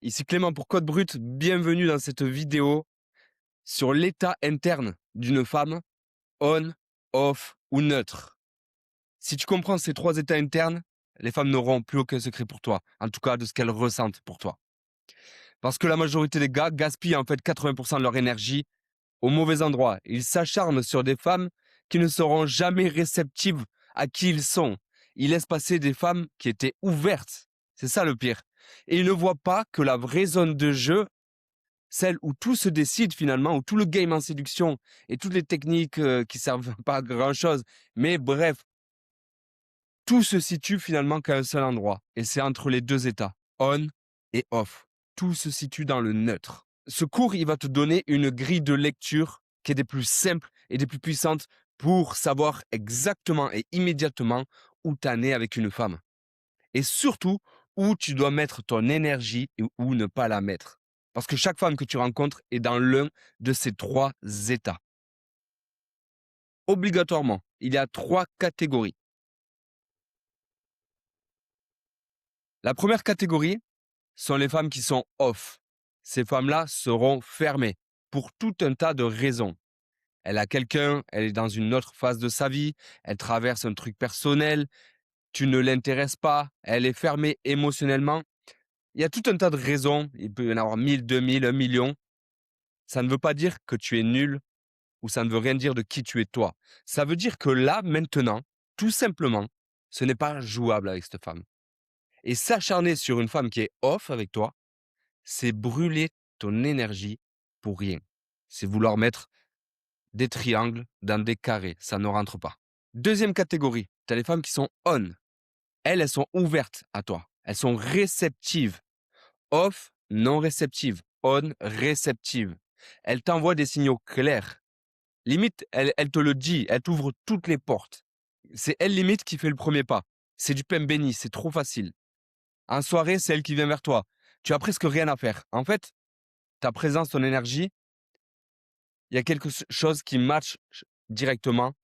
Ici Clément pour Code Brut, bienvenue dans cette vidéo sur l'état interne d'une femme, on, off ou neutre. Si tu comprends ces trois états internes, les femmes n'auront plus aucun secret pour toi, en tout cas de ce qu'elles ressentent pour toi. Parce que la majorité des gars gaspillent en fait 80% de leur énergie au mauvais endroit. Ils s'acharnent sur des femmes qui ne seront jamais réceptives à qui ils sont. Ils laissent passer des femmes qui étaient ouvertes. C'est ça le pire. Et ils ne voient pas que la vraie zone de jeu, celle où tout se décide finalement, où tout le game en séduction et toutes les techniques qui servent pas à grand chose, mais bref, tout se situe finalement qu'à un seul endroit. Et c'est entre les deux états, on et off. Tout se situe dans le neutre. Ce cours, il va te donner une grille de lecture qui est des plus simples et des plus puissantes pour savoir exactement et immédiatement où t'en es avec une femme. Et surtout, où tu dois mettre ton énergie et où ne pas la mettre. Parce que chaque femme que tu rencontres est dans l'un de ces trois états. Obligatoirement, il y a trois catégories. La première catégorie sont les femmes qui sont off. Ces femmes-là seront fermées pour tout un tas de raisons. Elle a quelqu'un, elle est dans une autre phase de sa vie, elle traverse un truc personnel, tu ne l'intéresses pas, elle est fermée émotionnellement. Il y a tout un tas de raisons, il peut y en avoir 1000, 2000, 1 million. Ça ne veut pas dire que tu es nul ou ça ne veut rien dire de qui tu es toi. Ça veut dire que là, maintenant, tout simplement, ce n'est pas jouable avec cette femme. Et s'acharner sur une femme qui est off avec toi, c'est brûler ton énergie pour rien. C'est vouloir mettre des triangles dans des carrés. Ça ne rentre pas. Deuxième catégorie, tu as les femmes qui sont on. Elles sont ouvertes à toi. Elles sont réceptives. Off, non réceptive. On, réceptive. Elles t'envoient des signaux clairs. Limite, elle te le dit. Elle t'ouvre toutes les portes. C'est elle limite qui fait le premier pas. C'est du pain béni. C'est trop facile. En soirée, c'est elle qui vient vers toi. Tu as presque rien à faire. En fait, ta présence, ton énergie, il y a quelque chose qui match directement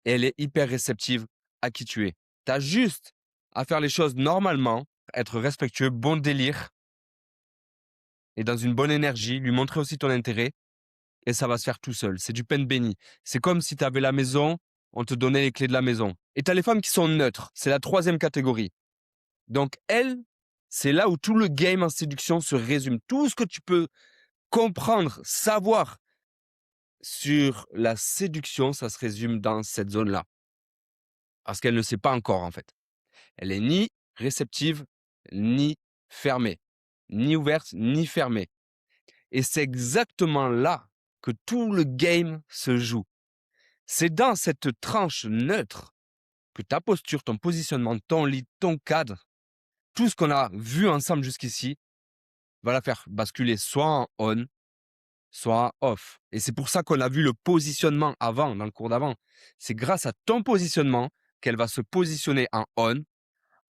et elle est hyper réceptive à qui tu es. Tu as juste à faire les choses normalement, être respectueux, bon délire et dans une bonne énergie, lui montrer aussi ton intérêt et ça va se faire tout seul. C'est du pain béni. C'est comme si tu avais la maison, on te donnait les clés de la maison. Et tu as les femmes qui sont neutres. C'est la troisième catégorie. Donc, elles, c'est là où tout le game en séduction se résume. Tout ce que tu peux comprendre, savoir sur la séduction, ça se résume dans cette zone-là. Parce qu'elle ne sait pas encore, en fait. Elle est ni réceptive, ni fermée. Ni ouverte, ni fermée. Et c'est exactement là que tout le game se joue. C'est dans cette tranche neutre que ta posture, ton positionnement, ton lit, ton cadre, tout ce qu'on a vu ensemble jusqu'ici, va la faire basculer soit en on, soit en off. Et c'est pour ça qu'on a vu le positionnement avant, dans le cours d'avant. C'est grâce à ton positionnement qu'elle va se positionner en on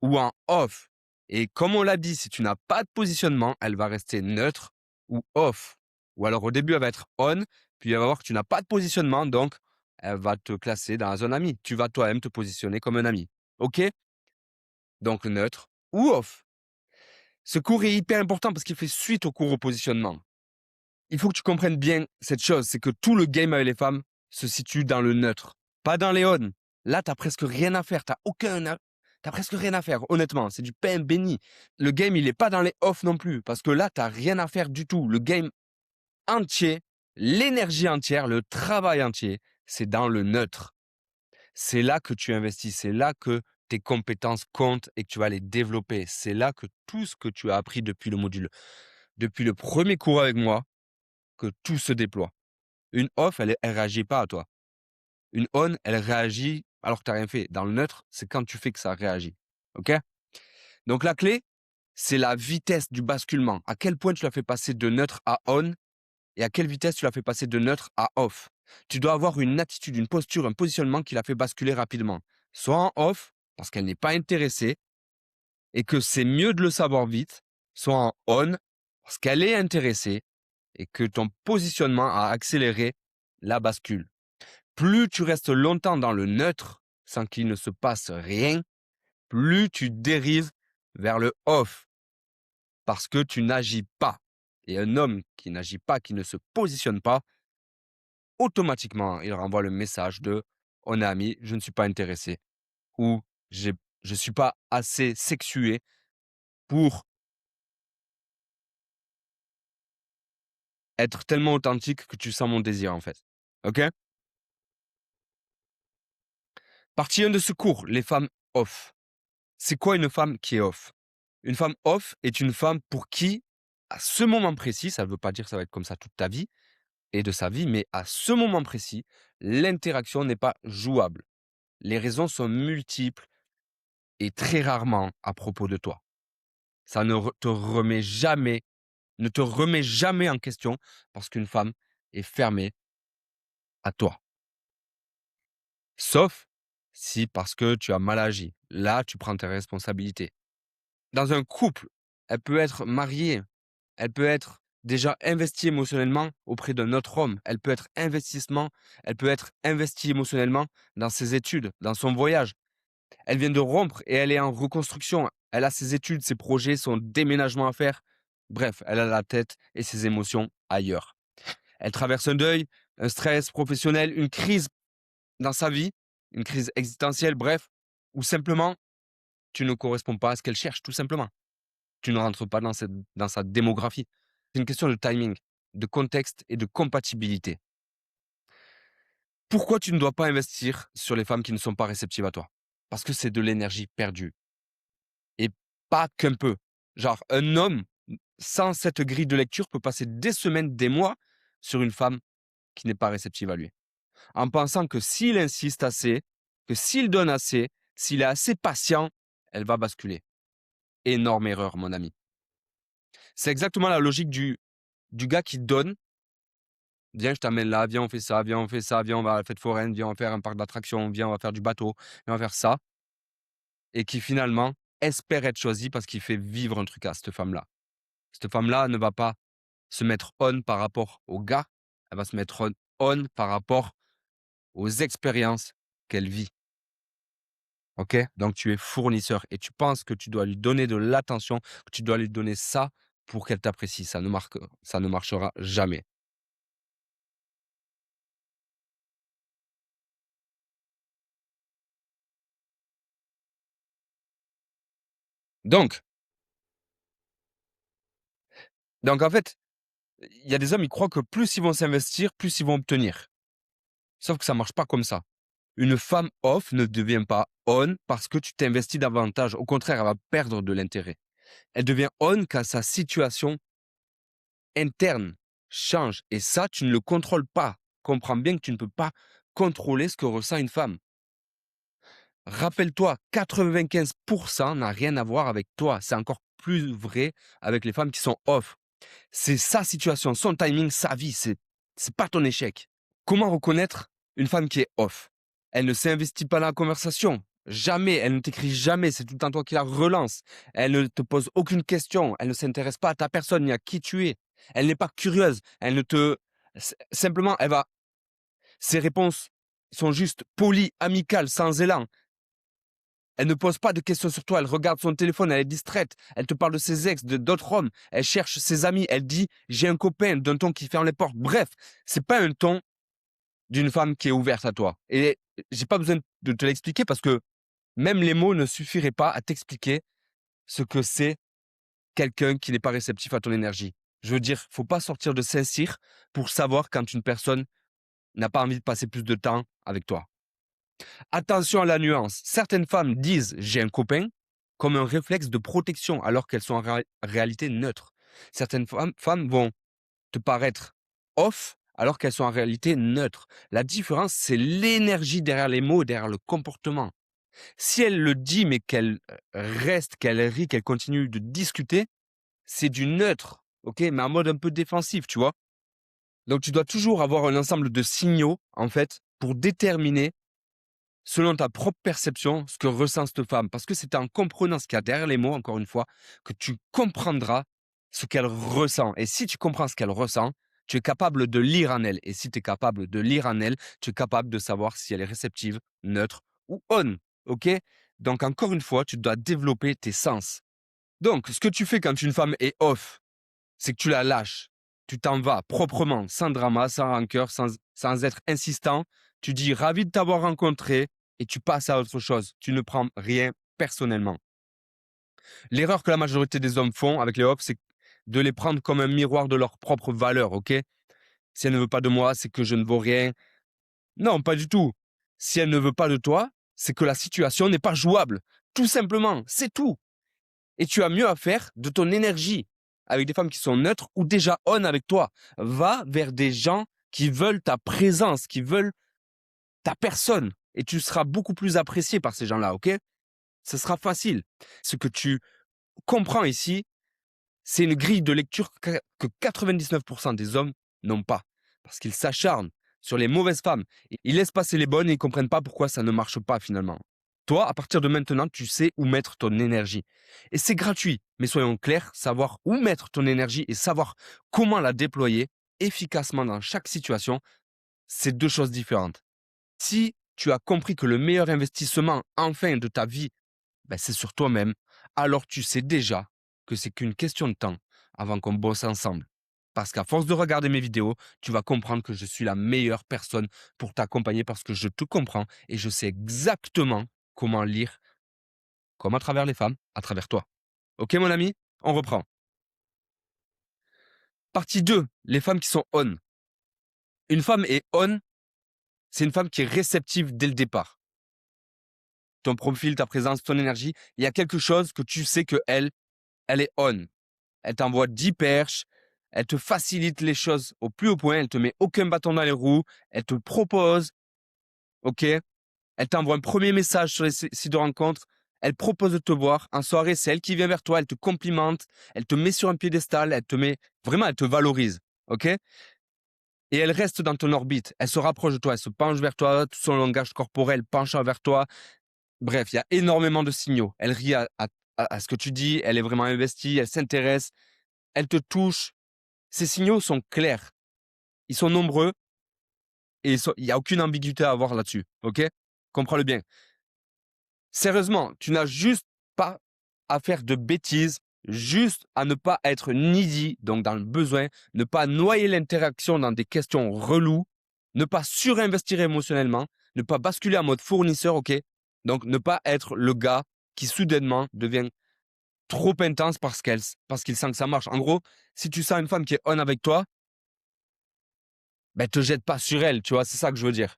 ou en off. Et comme on l'a dit, si tu n'as pas de positionnement, elle va rester neutre ou off. Ou alors au début, elle va être on, puis elle va voir que tu n'as pas de positionnement, donc elle va te classer dans la zone ami. Tu vas toi-même te positionner comme un ami. OK? Donc neutre ou off. Ce cours est hyper important parce qu'il fait suite au cours au positionnement. Il faut que tu comprennes bien cette chose, c'est que tout le game avec les femmes se situe dans le neutre, pas dans les on. Là, t'as presque rien à faire, t'as presque rien à faire, honnêtement, c'est du pain béni. Le game, il est pas dans les off non plus, parce que là, t'as rien à faire du tout. Le game entier, l'énergie entière, le travail entier, c'est dans le neutre. C'est là que tu investis, c'est là que tes compétences comptent et que tu vas les développer. C'est là que tout ce que tu as appris depuis le module, depuis le premier cours avec moi, que tout se déploie. Une off, elle réagit pas à toi. Une on, elle réagit alors que tu n'as rien fait. Dans le neutre, c'est quand tu fais que ça réagit. OK? Donc la clé, c'est la vitesse du basculement. À quel point tu l'as fait passer de neutre à on et à quelle vitesse tu l'as fait passer de neutre à off. Tu dois avoir une attitude, une posture, un positionnement qui l'a fait basculer rapidement. Soit en off, parce qu'elle n'est pas intéressée et que c'est mieux de le savoir vite, soit en on, parce qu'elle est intéressée et que ton positionnement a accéléré la bascule. Plus tu restes longtemps dans le neutre sans qu'il ne se passe rien, plus tu dérives vers le off. parce que tu n'agis pas. Et un homme qui n'agit pas, qui ne se positionne pas, automatiquement, il renvoie le message de «On est amis, je ne suis pas intéressé» ou «Je ne suis pas assez sexué pour être tellement authentique que tu sens mon désir, en fait». OK? Partie 1 de ce cours, les femmes off. C'est quoi une femme qui est off? Une femme off est une femme pour qui, à ce moment précis, ça ne veut pas dire que ça va être comme ça toute ta vie et de sa vie, mais à ce moment précis, l'interaction n'est pas jouable. Les raisons sont multiples et très rarement à propos de toi. Ça ne te remet jamais en question parce qu'une femme est fermée à toi. Sauf si parce que tu as mal agi. Là, tu prends tes responsabilités. Dans un couple, elle peut être mariée, elle peut être déjà investie émotionnellement auprès d'un autre homme. Elle peut être investie émotionnellement dans ses études, dans son voyage. Elle vient de rompre et elle est en reconstruction. Elle a ses études, ses projets, son déménagement à faire. Bref, elle a la tête et ses émotions ailleurs. Elle traverse un deuil, un stress professionnel, une crise dans sa vie, une crise existentielle, bref, ou simplement tu ne corresponds pas à ce qu'elle cherche, tout simplement. Tu ne rentres pas dans sa démographie. C'est une question de timing, de contexte et de compatibilité. Pourquoi tu ne dois pas investir sur les femmes qui ne sont pas réceptives à toi? Parce que c'est de l'énergie perdue et pas qu'un peu. Genre, un homme, sans cette grille de lecture, peut passer des semaines, des mois sur une femme qui n'est pas réceptive à lui. En pensant que s'il insiste assez, que s'il donne assez, s'il est assez patient, elle va basculer. Énorme erreur, mon ami. C'est exactement la logique du gars qui donne. Viens, je t'amène là, viens, on fait ça, viens, on fait ça, viens, on va à la fête foraine, viens, on va faire un parc d'attractions, viens, on va faire du bateau, viens, on va faire ça. Et qui finalement espère être choisi parce qu'il fait vivre un truc à cette femme-là. Cette femme-là ne va pas se mettre on par rapport au gars, elle va se mettre on par rapport aux expériences qu'elle vit. OK? Donc tu es fournisseur et tu penses que tu dois lui donner de l'attention, que tu dois lui donner ça pour qu'elle t'apprécie. Ça ne marchera jamais. Donc donc en fait, il y a des hommes, ils croient que plus ils vont s'investir, plus ils vont obtenir. Sauf que ça marche pas comme ça. Une femme off ne devient pas on parce que tu t'investis davantage. Au contraire, elle va perdre de l'intérêt. Elle devient on quand sa situation interne change. Et ça, tu ne le contrôles pas. Comprends bien que tu ne peux pas contrôler ce que ressent une femme. Rappelle-toi, 95% n'a rien à voir avec toi. C'est encore plus vrai avec les femmes qui sont off. C'est sa situation, son timing, sa vie. C'est pas ton échec. Comment reconnaître une femme qui est off? Elle ne s'investit pas dans la conversation. Jamais. Elle ne t'écrit jamais. C'est tout le temps toi qui la relance. Elle ne te pose aucune question. Elle ne s'intéresse pas à ta personne ni à qui tu es. Elle n'est pas curieuse. Elle ne te... Simplement, ses réponses sont juste polies, amicales, sans élan. Elle ne pose pas de questions sur toi. Elle regarde son téléphone. Elle est distraite. Elle te parle de ses ex, d'autres hommes. Elle cherche ses amis. Elle dit, j'ai un copain, d'un ton qui ferme les portes. Bref, c'est pas un ton d'une femme qui est ouverte à toi. Et j'ai pas besoin de te l'expliquer parce que même les mots ne suffiraient pas à t'expliquer ce que c'est quelqu'un qui n'est pas réceptif à ton énergie. Je veux dire, faut pas sortir de Saint-Cyr pour savoir quand une personne n'a pas envie de passer plus de temps avec toi. Attention à la nuance. Certaines femmes disent j'ai un copain comme un réflexe de protection alors qu'elles sont en réalité neutres. Certaines femmes vont te paraître off alors qu'elles sont en réalité neutres. La différence, c'est l'énergie derrière les mots, derrière le comportement. Si elle le dit, mais qu'elle reste, qu'elle rit, qu'elle continue de discuter, c'est du neutre, ok, mais en mode un peu défensif, tu vois. Donc tu dois toujours avoir un ensemble de signaux, en fait, pour déterminer, selon ta propre perception, ce que ressent cette femme. Parce que c'est en comprenant ce qu'il y a derrière les mots, encore une fois, que tu comprendras ce qu'elle ressent. Et si tu comprends ce qu'elle ressent, tu es capable de lire en elle. Et si tu es capable de lire en elle, tu es capable de savoir si elle est réceptive, neutre ou on. OK? Donc, encore une fois, tu dois développer tes sens. Donc, ce que tu fais quand une femme est off, c'est que tu la lâches. Tu t'en vas proprement, sans drama, sans rancœur, sans être insistant. Tu dis ravi de t'avoir rencontré et tu passes à autre chose. Tu ne prends rien personnellement. L'erreur que la majorité des hommes font avec les off, c'est de les prendre comme un miroir de leur propre valeur, ok? Si elle ne veut pas de moi, c'est que je ne vaux rien. Non, pas du tout. Si elle ne veut pas de toi, c'est que la situation n'est pas jouable. Tout simplement, c'est tout. Et tu as mieux à faire de ton énergie avec des femmes qui sont neutres ou déjà on avec toi. Va vers des gens qui veulent ta présence, qui veulent ta personne. Et tu seras beaucoup plus apprécié par ces gens-là, ok? Ce sera facile. Ce que tu comprends ici, c'est une grille de lecture que 99% des hommes n'ont pas. Parce qu'ils s'acharnent sur les mauvaises femmes. Ils laissent passer les bonnes et ils ne comprennent pas pourquoi ça ne marche pas finalement. Toi, à partir de maintenant, tu sais où mettre ton énergie. Et c'est gratuit. Mais soyons clairs, savoir où mettre ton énergie et savoir comment la déployer efficacement dans chaque situation, c'est deux choses différentes. Si tu as compris que le meilleur investissement, enfin, de ta vie, ben, c'est sur toi-même, alors tu sais déjà que c'est qu'une question de temps avant qu'on bosse ensemble. Parce qu'à force de regarder mes vidéos, tu vas comprendre que je suis la meilleure personne pour t'accompagner parce que je te comprends et je sais exactement comment lire, comme à travers les femmes, à travers toi. Ok mon ami? On reprend. Partie 2, les femmes qui sont on. Une femme est on, c'est une femme qui est réceptive dès le départ. Ton profil, ta présence, ton énergie, il y a quelque chose que tu sais que elle est on. Elle t'envoie 10 perches, elle te facilite les choses au plus haut point, elle te met aucun bâton dans les roues, elle te propose, ok? Elle t'envoie un premier message sur les sites de rencontres, elle propose de te voir. En soirée, c'est elle qui vient vers toi, elle te complimente, elle te met sur un piédestal, elle te valorise, ok? Et elle reste dans ton orbite, elle se rapproche de toi, elle se penche vers toi, tout son langage corporel penche vers toi. Bref, il y a énormément de signaux. Elle rit à ce que tu dis, elle est vraiment investie, elle s'intéresse, elle te touche. Ces signaux sont clairs, ils sont nombreux et il n'y a aucune ambiguïté à avoir là-dessus, ok? Comprends-le bien. Sérieusement, tu n'as juste pas à faire de bêtises, juste à ne pas être needy, donc dans le besoin, ne pas noyer l'interaction dans des questions reloues, ne pas surinvestir émotionnellement, ne pas basculer en mode fournisseur, ok? Donc ne pas être le gars qui soudainement devient trop intense parce qu'il sent que ça marche. En gros, si tu sens une femme qui est on avec toi, ben te jette pas sur elle, tu vois, c'est ça que je veux dire.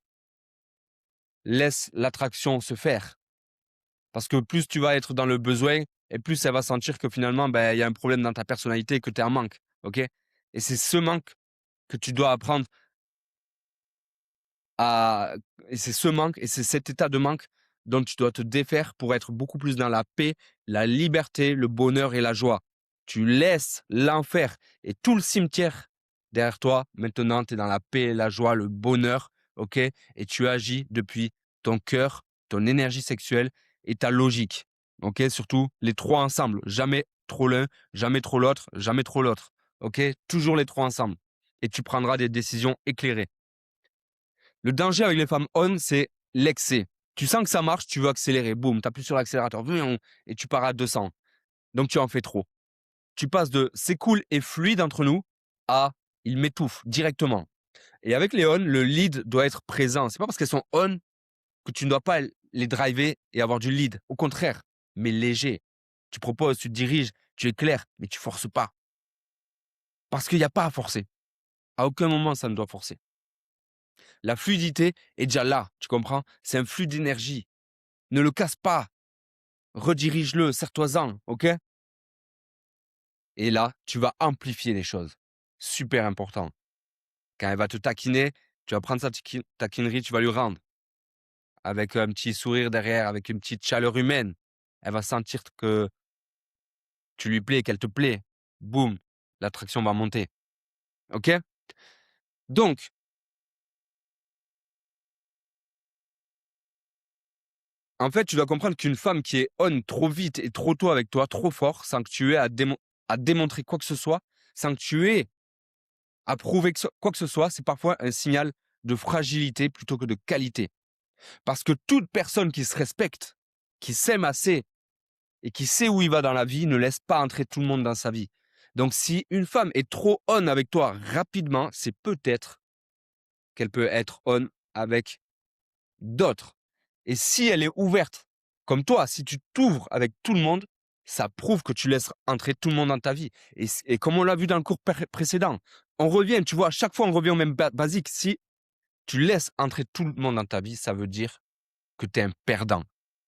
Laisse l'attraction se faire. Parce que plus tu vas être dans le besoin, et plus elle va sentir que finalement, ben, il y a un problème dans ta personnalité et que tu es en manque. OK? Et c'est ce manque que tu dois apprendre à. Et c'est ce manque, et c'est cet état de manque dont tu dois te défaire pour être beaucoup plus dans la paix, la liberté, le bonheur et la joie. Tu laisses l'enfer et tout le cimetière derrière toi. Maintenant, tu es dans la paix, la joie, le bonheur. OK? Et tu agis depuis ton cœur, ton énergie sexuelle et ta logique. OK? Surtout les trois ensemble. Jamais trop l'un, jamais trop l'autre, jamais trop l'autre. OK? Toujours les trois ensemble. Et tu prendras des décisions éclairées. Le danger avec les femmes on, c'est l'excès. Tu sens que ça marche, tu veux accélérer. Boum, tu appuies sur l'accélérateur. Et tu pars à 200. Donc tu en fais trop. Tu passes de c'est cool et fluide entre nous à il m'étouffe directement. Et avec les on, le lead doit être présent. C'est pas parce qu'elles sont on que tu ne dois pas les driver et avoir du lead. Au contraire, mais léger. Tu proposes, tu te diriges, tu es clair, mais tu forces pas. Parce qu'il n'y a pas à forcer. À aucun moment, ça ne doit forcer. La fluidité est déjà là, tu comprends? C'est un flux d'énergie. Ne le casse pas. Redirige-le, serre-toi-en, ok? Et là, tu vas amplifier les choses. Super important. Quand elle va te taquiner, tu vas prendre sa taquinerie, tu vas lui rendre. Avec un petit sourire derrière, avec une petite chaleur humaine. Elle va sentir que tu lui plais, qu'elle te plaît. Boum, l'attraction va monter. Ok? Donc, en fait, tu dois comprendre qu'une femme qui est on trop vite et trop tôt avec toi, trop fort, sans que tu aies à démontrer quoi que ce soit, sans que tu aies à prouver quoi que ce soit, c'est parfois un signal de fragilité plutôt que de qualité. Parce que toute personne qui se respecte, qui s'aime assez, et qui sait où il va dans la vie ne laisse pas entrer tout le monde dans sa vie. Donc, si une femme est trop on avec toi rapidement, c'est peut-être qu'elle peut être on avec d'autres. Et si elle est ouverte, comme toi, si tu t'ouvres avec tout le monde, ça prouve que tu laisses entrer tout le monde dans ta vie. Et comme on l'a vu dans le cours précédent, on revient, tu vois, à chaque fois on revient au même basique. Si tu laisses entrer tout le monde dans ta vie, ça veut dire que tu es un perdant.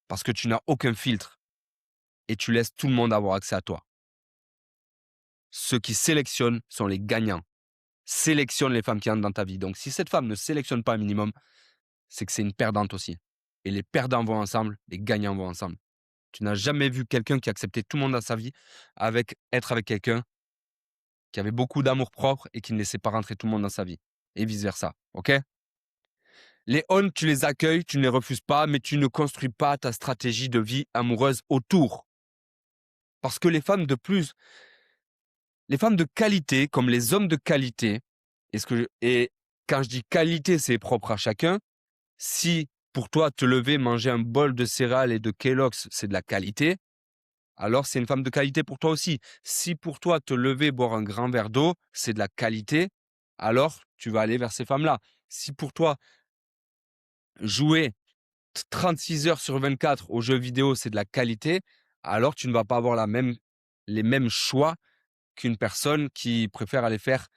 Parce que tu n'as aucun filtre. Et tu laisses tout le monde avoir accès à toi. Ceux qui sélectionnent sont les gagnants. Sélectionne les femmes qui entrent dans ta vie. Donc, si cette femme ne sélectionne pas un minimum, c'est que c'est une perdante aussi. Et les perdants vont ensemble, les gagnants vont ensemble. Tu n'as jamais vu quelqu'un qui acceptait tout le monde dans sa vie être avec quelqu'un qui avait beaucoup d'amour propre et qui ne laissait pas rentrer tout le monde dans sa vie. Et vice-versa. OK? Les on, tu les accueilles, tu ne les refuses pas, mais tu ne construis pas ta stratégie de vie amoureuse autour. Parce que les femmes de qualité, comme les hommes de qualité, et quand je dis qualité, c'est propre à chacun. Si pour toi, te lever, manger un bol de céréales et de Kellogg's, c'est de la qualité, alors c'est une femme de qualité pour toi aussi. Si pour toi, te lever, boire un grand verre d'eau, c'est de la qualité, alors tu vas aller vers ces femmes-là. Si pour toi, jouer 36 heures sur 24 aux jeux vidéo, c'est de la qualité, alors tu ne vas pas avoir les mêmes choix qu'une personne qui préfère aller faire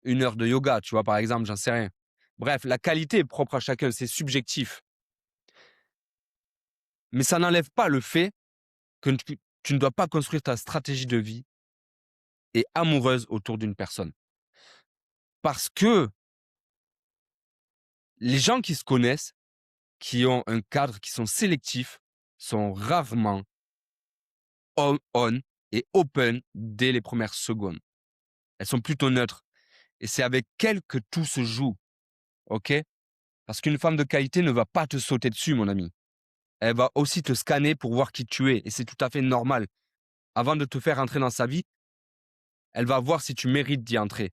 1 heure de yoga, tu vois, par exemple, j'en sais rien. Bref, la qualité est propre à chacun, c'est subjectif. Mais ça n'enlève pas le fait que tu ne dois pas construire ta stratégie de vie et amoureuse autour d'une personne. Parce que les gens qui se connaissent, qui ont un cadre, qui sont sélectifs, sont rarement on et open dès les premières secondes. Elles sont plutôt neutres. Et c'est avec elles que tout se joue. OK? Parce qu'une femme de qualité ne va pas te sauter dessus, mon ami. Elle va aussi te scanner pour voir qui tu es. Et c'est tout à fait normal. Avant de te faire entrer dans sa vie, elle va voir si tu mérites d'y entrer.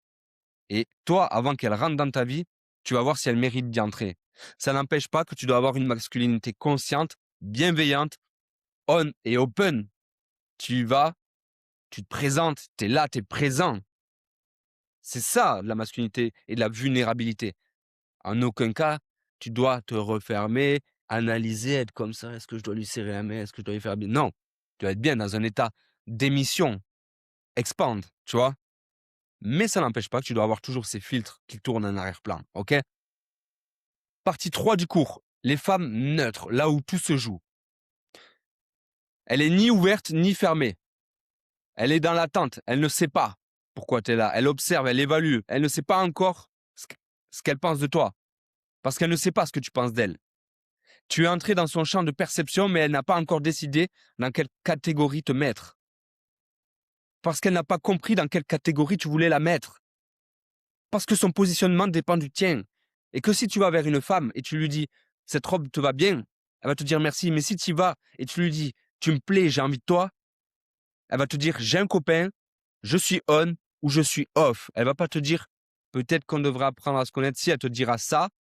Et toi, avant qu'elle rentre dans ta vie, tu vas voir si elle mérite d'y entrer. Ça n'empêche pas que tu dois avoir une masculinité consciente, bienveillante, on et open. Tu te présentes, tu es là, tu es présent. C'est ça, la masculinité et de la vulnérabilité. En aucun cas, tu dois te refermer, analyser, être comme ça. Est-ce que je dois lui serrer la main? Est-ce que je dois lui faire bien? Non, tu dois être bien dans un état d'émission, expand, tu vois. Mais ça n'empêche pas que tu dois avoir toujours ces filtres qui tournent en arrière-plan, OK? Partie 3 du cours, les femmes neutres, là où tout se joue. Elle est ni ouverte ni fermée. Elle est dans l'attente, elle ne sait pas pourquoi tu es là. Elle observe, elle évalue, elle ne sait pas encore ce qu'elle pense de toi. Parce qu'elle ne sait pas ce que tu penses d'elle. Tu es entré dans son champ de perception, mais elle n'a pas encore décidé dans quelle catégorie te mettre. Parce qu'elle n'a pas compris dans quelle catégorie tu voulais la mettre. Parce que son positionnement dépend du tien. Et que si tu vas vers une femme et tu lui dis « cette robe te va bien », elle va te dire merci. Mais si tu y vas et tu lui dis « tu me plais, j'ai envie de toi », elle va te dire « j'ai un copain, je suis on ou je suis off ». Elle va pas te dire « peut-être qu'on devrait apprendre à se connaître ». Si elle te dira ça,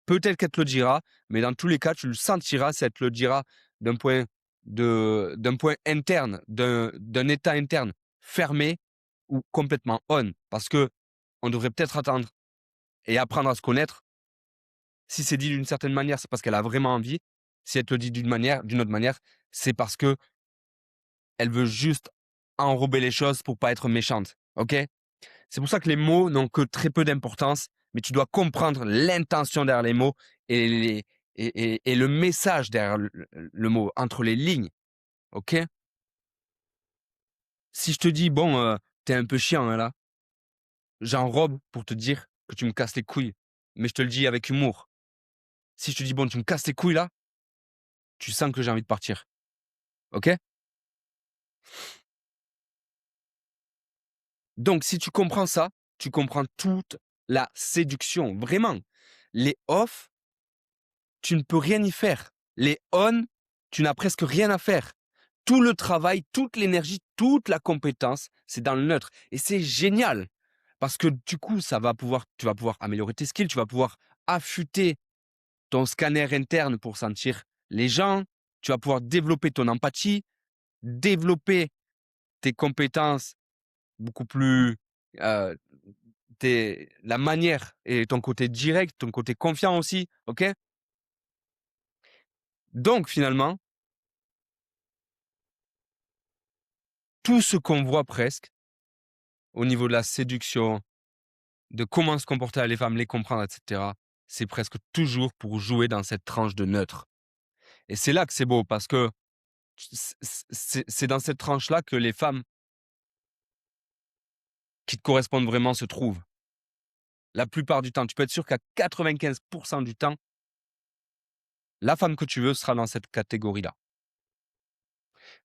peut-être qu'elle te le dira, mais dans tous les cas, tu le sentiras si elle te le dira d'un point interne, d'un état interne fermé ou complètement on. Parce que on devrait peut-être attendre et apprendre à se connaître. Si c'est dit d'une certaine manière, c'est parce qu'elle a vraiment envie. Si elle te le dit d'une autre manière, c'est parce que elle veut juste enrober les choses pour pas être méchante. OK? C'est pour ça que les mots n'ont que très peu d'importance, mais tu dois comprendre l'intention derrière les mots et le message derrière le mot, entre les lignes. OK? Si je te dis, bon, t'es un peu chiant hein, là, j'enrobe pour te dire que tu me casses les couilles, mais je te le dis avec humour. Si je te dis, bon, tu me casses les couilles là, tu sens que j'ai envie de partir. OK? Donc, si tu comprends ça, tu comprends toute la séduction. Vraiment. Les off, tu ne peux rien y faire. Les on, tu n'as presque rien à faire. Tout le travail, toute l'énergie, toute la compétence, c'est dans le neutre. Et c'est génial. Parce que du coup, tu vas pouvoir améliorer tes skills, tu vas pouvoir affûter ton scanner interne pour sentir les gens, tu vas pouvoir développer ton empathie, développer tes compétences beaucoup plus, heu, la manière et ton côté direct, ton côté confiant aussi, OK? Donc finalement, tout ce qu'on voit presque au niveau de la séduction, de comment se comporter les femmes, les comprendre et cetera, c'est presque toujours pour jouer dans cette tranche de neutre et c'est là que c'est beau parce que c'est dans cette tranche-là que les femmes qui te correspondent vraiment se trouvent. La plupart du temps, tu peux être sûr qu'à 95 du temps, la femme que tu veux sera dans cette catégorie-là.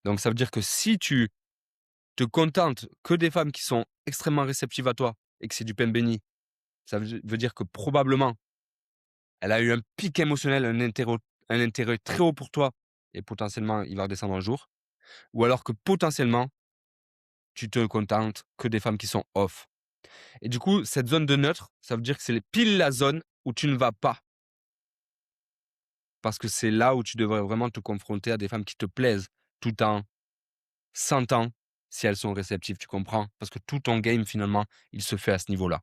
Donc ça veut dire que si tu te contentes que des femmes qui sont extrêmement réceptives à toi et que c'est du pain béni, ça veut dire que probablement elle a eu un pic émotionnel, un intérêt très haut pour toi et potentiellement il va redescendre un jour. Ou alors que potentiellement, tu te contentes que des femmes qui sont off. Et du coup, cette zone de neutre, ça veut dire que c'est pile la zone où tu ne vas pas. Parce que c'est là où tu devrais vraiment te confronter à des femmes qui te plaisent, tout en sentant si elles sont réceptives, tu comprends? Parce que tout ton game finalement, il se fait à ce niveau-là.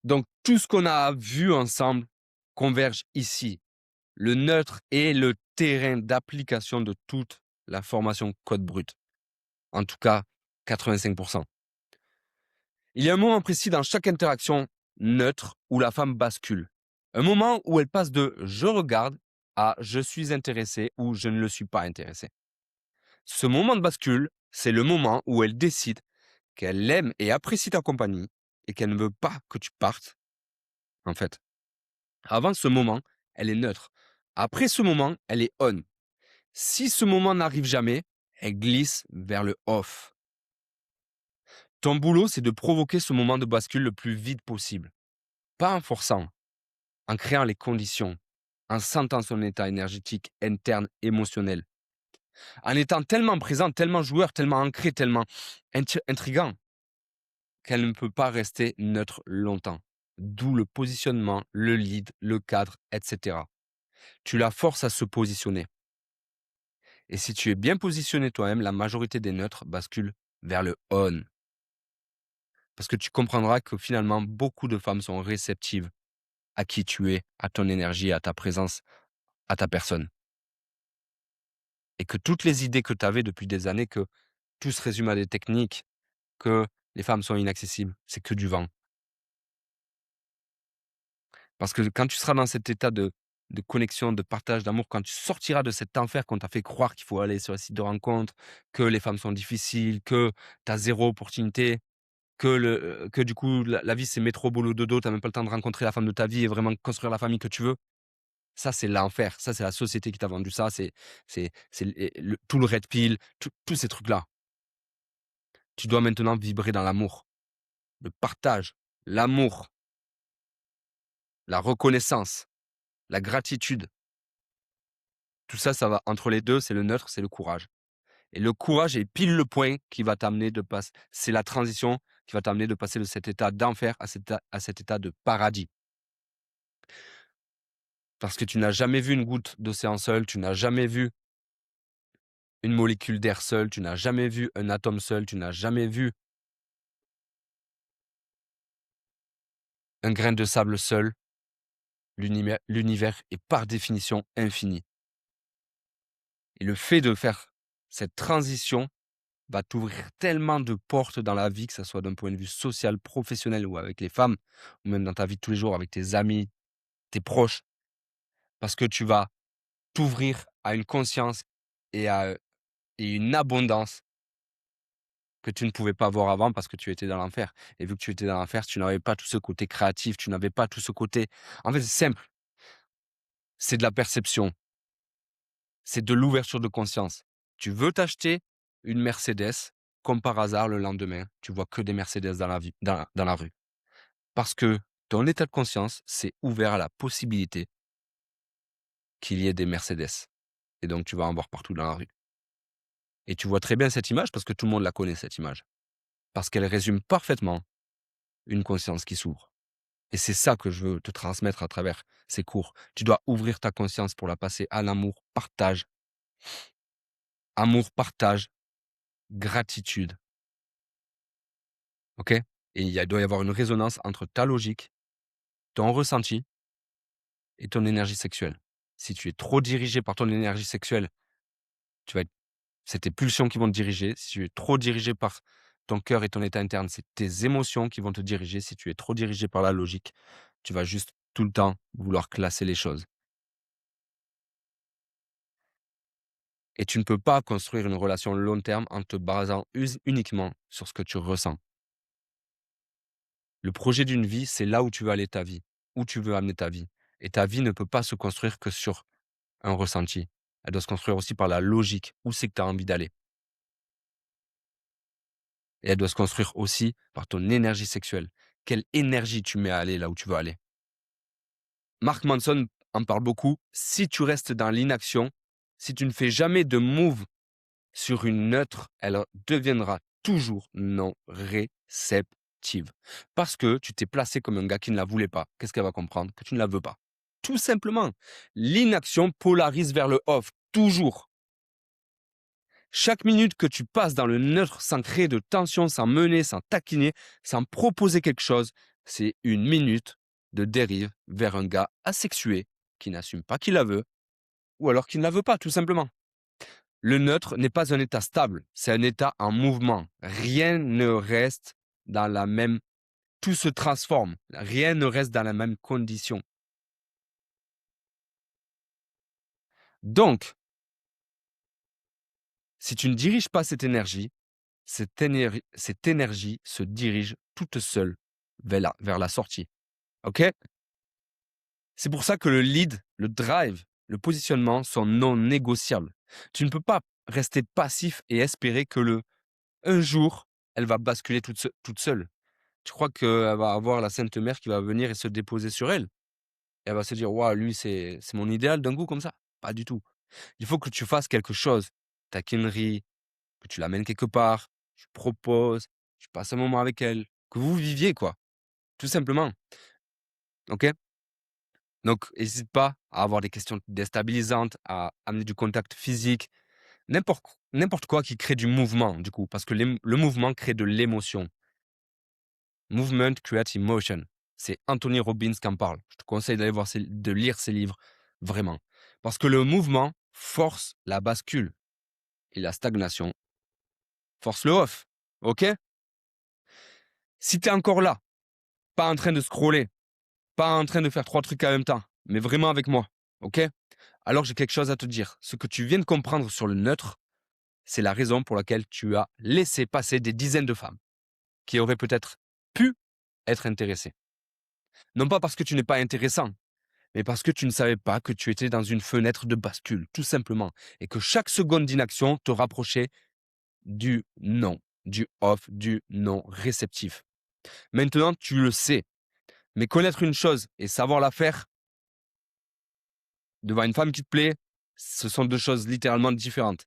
Donc tout ce qu'on a vu ensemble converge ici. Le neutre est le terrain d'application de toute la formation code brut. En tout cas, 85. Il y a un moment précis dans chaque interaction neutre où la femme bascule. Un moment où elle passe de «je regarde» à «je suis intéressé» ou «je ne le suis pas intéressé». Ce moment de bascule, c'est le moment où elle décide qu'elle aime et apprécie ta compagnie et qu'elle ne veut pas que tu partes, en fait. Avant ce moment, elle est neutre. Après ce moment, elle est on. Si ce moment n'arrive jamais, elle glisse vers le off. Ton boulot, c'est de provoquer ce moment de bascule le plus vite possible. Pas en forçant, en créant les conditions, en sentant son état énergétique interne émotionnel, en étant tellement présent, tellement joueur, tellement ancré, tellement intrigant, qu'elle ne peut pas rester neutre longtemps. D'où le positionnement, le lead, le cadre, etc. Tu la forces à se positionner. Et si tu es bien positionné toi-même, la majorité des neutres basculent vers le on. Parce que tu comprendras que finalement, beaucoup de femmes sont réceptives à qui tu es, à ton énergie, à ta présence, à ta personne. Et que toutes les idées que tu avais depuis des années, que tout se résume à des techniques, que les femmes sont inaccessibles, c'est que du vent. Parce que quand tu seras dans cet état de connexion, de partage, d'amour, quand tu sortiras de cet enfer qu'on t'a fait croire qu'il faut aller sur les sites de rencontres, que les femmes sont difficiles, que tu as 0 opportunité, que du coup la vie c'est métro boulot dodo, tu as même pas le temps de rencontrer la femme de ta vie et vraiment construire la famille que tu veux. Ça, c'est l'enfer. Ça, c'est la société qui t'a vendu ça. C'est tout le red pill, tous ces trucs-là. Tu dois maintenant vibrer dans l'amour, le partage, l'amour, la reconnaissance, la gratitude. Tout ça, ça va entre les 2, c'est le neutre, c'est le courage. Et le courage est pile le point qui va t'amener de passer c'est la transition qui va t'amener de passer de cet état d'enfer à cet état de paradis. Parce que tu n'as jamais vu une goutte d'océan seul, tu n'as jamais vu une molécule d'air seule, tu n'as jamais vu un atome seul, tu n'as jamais vu un grain de sable seul. L'univers est par définition infini. Et le fait de faire cette transition va t'ouvrir tellement de portes dans la vie, que ça soit d'un point de vue social, professionnel ou avec les femmes, ou même dans ta vie de tous les jours avec tes amis, tes proches, parce que tu vas t'ouvrir à une conscience et à et une abondance que tu ne pouvais pas voir avant parce que tu étais dans l'enfer. Et vu que tu étais dans l'enfer, tu n'avais pas tout ce côté créatif, tu n'avais pas tout ce côté en fait, c'est simple, c'est de la perception. C'est de l'ouverture de conscience. Tu veux t'acheter une Mercedes, comme par hasard, le lendemain, tu vois que des Mercedes dans la vie dans la rue. Parce que ton état de conscience s'est ouvert à la possibilité qu'il y ait des Mercedes et donc tu vas en voir partout dans la rue et tu vois très bien cette image parce que tout le monde la connaît cette image. Parce qu'elle résume parfaitement une conscience qui s'ouvre. Et c'est ça que je veux te transmettre à travers ces cours. Tu dois ouvrir ta conscience pour la passer à l'amour, partage. Amour, partage, gratitude. OK? Et il doit y avoir une résonance entre ta logique, ton ressenti et ton énergie sexuelle. Si tu es trop dirigé par ton énergie sexuelle, tu vas être c'est tes pulsions qui vont te diriger. Si tu es trop dirigé par ton cœur et ton état interne, c'est tes émotions qui vont te diriger. Si tu es trop dirigé par la logique, tu vas juste tout le temps vouloir classer les choses. Et tu ne peux pas construire une relation long terme en te basant uniquement sur ce que tu ressens. Le projet d'une vie, c'est là où tu veux aller ta vie, où tu veux amener ta vie. Et ta vie ne peut pas se construire que sur un ressenti. Elle doit se construire aussi par la logique, où c'est que tu as envie d'aller. Et elle doit se construire aussi par ton énergie sexuelle. Quelle énergie tu mets à aller là où tu veux aller. Mark Manson en parle beaucoup. Si tu restes dans l'inaction, si tu ne fais jamais de move sur une neutre, elle deviendra toujours non réceptive. Parce que tu t'es placé comme un gars qui ne la voulait pas. Qu'est-ce qu'elle va comprendre? Que tu ne la veux pas. Tout simplement. L'inaction polarise vers le off. Toujours. Chaque minute que tu passes dans le neutre sans créer de tension, sans mener, sans taquiner, sans proposer quelque chose, c'est une minute de dérive vers un gars asexué qui n'assume pas qu'il la veut ou alors qui ne la veut pas, tout simplement. Le neutre n'est pas un état stable, c'est un état en mouvement. Rien ne reste dans la même... Tout se transforme, rien ne reste dans la même condition. Donc, si tu ne diriges pas cette énergie se dirige toute seule vers la sortie. OK? C'est pour ça que le lead, le drive, le positionnement sont non négociables. Tu ne peux pas rester passif et espérer que un jour, elle va basculer toute seule. Tu crois qu'elle va avoir la Sainte Mère qui va venir et se déposer sur elle? Elle va se dire: «Waouh, lui, c'est mon idéal d'un coup comme ça». Pas du tout. Il faut que tu fasses quelque chose. Taquinerie, que tu l'amènes quelque part, tu proposes, tu passes un moment avec elle, que vous viviez quoi, tout simplement. OK? Donc hésite pas à avoir des questions déstabilisantes, à amener du contact physique, n'importe quoi qui crée du mouvement du coup, parce que le mouvement crée de l'émotion. Movement creates emotion. C'est Anthony Robbins qui en parle. Je te conseille de lire ses livres, vraiment. Parce que le mouvement force la bascule et la stagnation force le off. OK? Si tu es encore là, pas en train de scroller, pas en train de faire 3 trucs en même temps, mais vraiment avec moi, OK? Alors j'ai quelque chose à te dire. Ce que tu viens de comprendre sur le neutre, c'est la raison pour laquelle tu as laissé passer des dizaines de femmes qui auraient peut-être pu être intéressées. Non pas parce que tu n'es pas intéressant, mais parce que tu ne savais pas que tu étais dans une fenêtre de bascule, tout simplement, et que chaque seconde d'inaction te rapprochait du non, du off, du non réceptif. Maintenant, tu le sais, mais connaître une chose et savoir la faire devant une femme qui te plaît, ce sont deux choses littéralement différentes.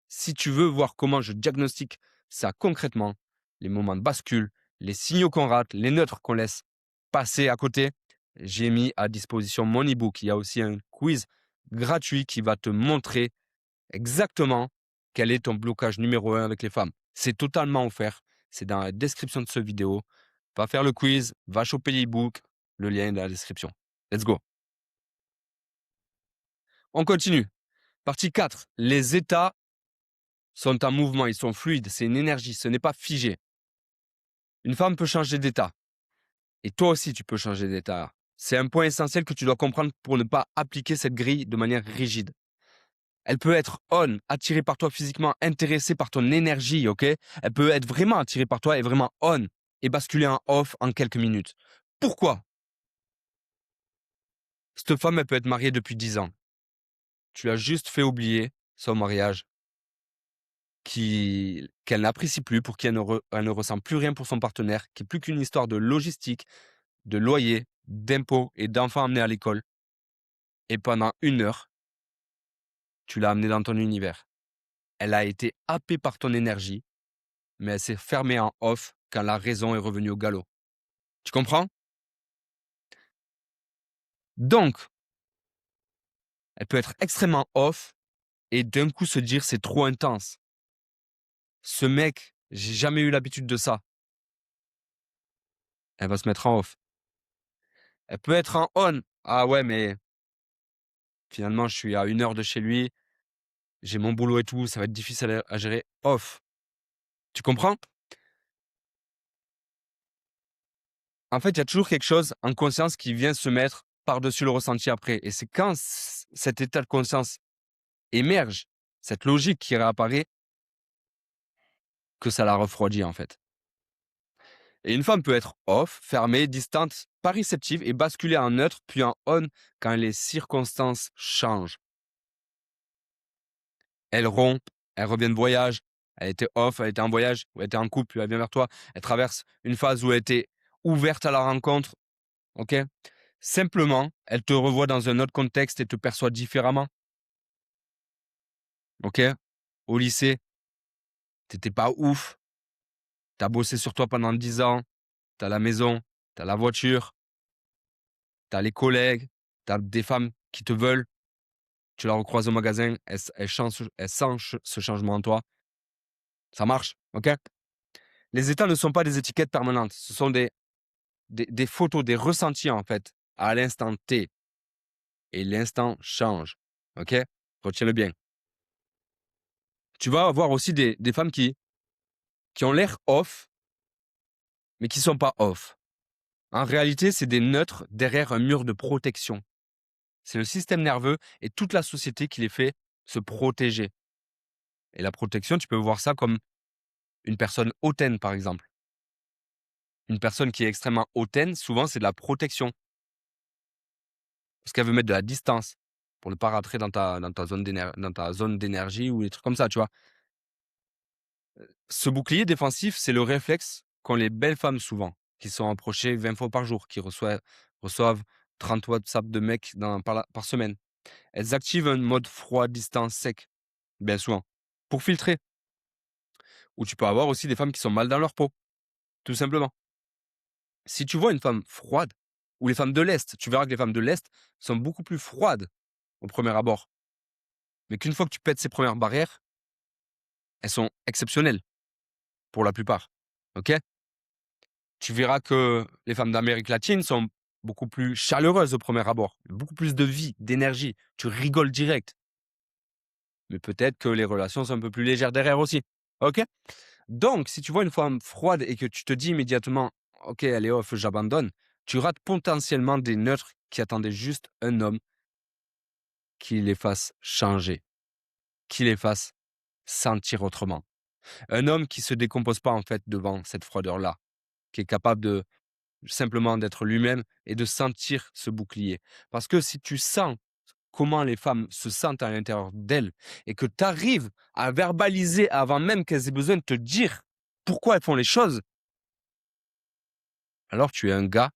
Si tu veux voir comment je diagnostique ça concrètement, les moments de bascule, les signaux qu'on rate, les neutres qu'on laisse passer à côté, j'ai mis à disposition mon e-book. Il y a aussi un quiz gratuit qui va te montrer exactement quel est ton blocage numéro 1 avec les femmes. C'est totalement offert. C'est dans la description de cette vidéo. Va faire le quiz, va choper l'e-book. Le lien est dans la description. Let's go. On continue. Partie 4. Les états sont en mouvement, ils sont fluides, c'est une énergie, ce n'est pas figé. Une femme peut changer d'état. Et toi aussi, tu peux changer d'état. C'est un point essentiel que tu dois comprendre pour ne pas appliquer cette grille de manière rigide. Elle peut être on, attirée par toi physiquement, intéressée par ton énergie, ok? Elle peut être vraiment attirée par toi et vraiment on et basculer en off en quelques minutes. Pourquoi? Cette femme, elle peut être mariée depuis 10 ans. Tu as juste fait oublier son mariage qu'elle n'apprécie plus, pour qui elle ne ressent plus rien pour son partenaire, qui est plus qu'une histoire de logistique, de loyer, d'impôts et d'enfants amenés à l'école. Et pendant 1 heure, tu l'as amenée dans ton univers. Elle a été happée par ton énergie, mais elle s'est fermée en off quand la raison est revenue au galop. Tu comprends? Donc, elle peut être extrêmement off et d'un coup se dire c'est trop intense. Ce mec, j'ai jamais eu l'habitude de ça. Elle va se mettre en off. Elle peut être en on. Ah ouais, mais finalement, je suis à 1 heure de chez lui. J'ai mon boulot et tout. Ça va être difficile à gérer. Off. Tu comprends? En fait, il y a toujours quelque chose en conscience qui vient se mettre par-dessus le ressenti après. Et c'est quand cet état de conscience émerge, cette logique qui réapparaît, que ça la refroidit en fait. Et une femme peut être off, fermée, distante, pas réceptive et basculer en neutre puis en on quand les circonstances changent. Elle rompt, elle revient de voyage, elle était off, elle était en voyage, ou elle était en couple, puis elle vient vers toi. Elle traverse une phase où elle était ouverte à la rencontre, ok? Simplement, elle te revoit dans un autre contexte et te perçoit différemment, ok? Au lycée, t'étais pas ouf, t'as bossé sur toi pendant 10 ans, t'as la maison, t'as la voiture, t'as les collègues, t'as des femmes qui te veulent, tu la recroises au magasin, elle sent ce changement en toi. Ça marche, ok? Les états ne sont pas des étiquettes permanentes, ce sont des photos, des ressentis en fait, à l'instant T. Et l'instant change, ok? Retiens-le bien. Tu vas avoir aussi des femmes qui ont l'air off, mais qui sont pas off. En réalité, c'est des neutres derrière un mur de protection. C'est le système nerveux et toute la société qui les fait se protéger. Et la protection, tu peux voir ça comme une personne hautaine, par exemple. Une personne qui est extrêmement hautaine, souvent, c'est de la protection. Parce qu'elle veut mettre de la distance pour ne pas rentrer dans ta zone d'énergie ou des trucs comme ça, tu vois. Ce bouclier défensif, c'est le réflexe qu'ont les belles femmes souvent, qui sont approchées 20 fois par jour, qui reçoivent 30 WhatsApp de mecs par semaine. Elles activent un mode froid, distance, sec, bien souvent, pour filtrer. Ou tu peux avoir aussi des femmes qui sont mal dans leur peau, tout simplement. Si tu vois une femme froide, ou les femmes de l'Est, tu verras que les femmes de l'Est sont beaucoup plus froides au premier abord. Mais qu'une fois que tu pètes ces premières barrières, elles sont exceptionnelles, pour la plupart. Ok? Tu verras que les femmes d'Amérique latine sont beaucoup plus chaleureuses au premier abord, beaucoup plus de vie, d'énergie. Tu rigoles direct. Mais peut-être que les relations sont un peu plus légères derrière aussi. OK? Donc, si tu vois une femme froide et que tu te dis immédiatement: «OK, elle est off, j'abandonne», tu rates potentiellement des neutres qui attendaient juste un homme qui les fasse changer, qui les fasse sentir autrement. Un homme qui se décompose pas, en fait, devant cette froideur-là, qui est capable de simplement d'être lui-même et de sentir ce bouclier. Parce que si tu sens comment les femmes se sentent à l'intérieur d'elles et que tu arrives à verbaliser avant même qu'elles aient besoin de te dire pourquoi elles font les choses, alors tu es un gars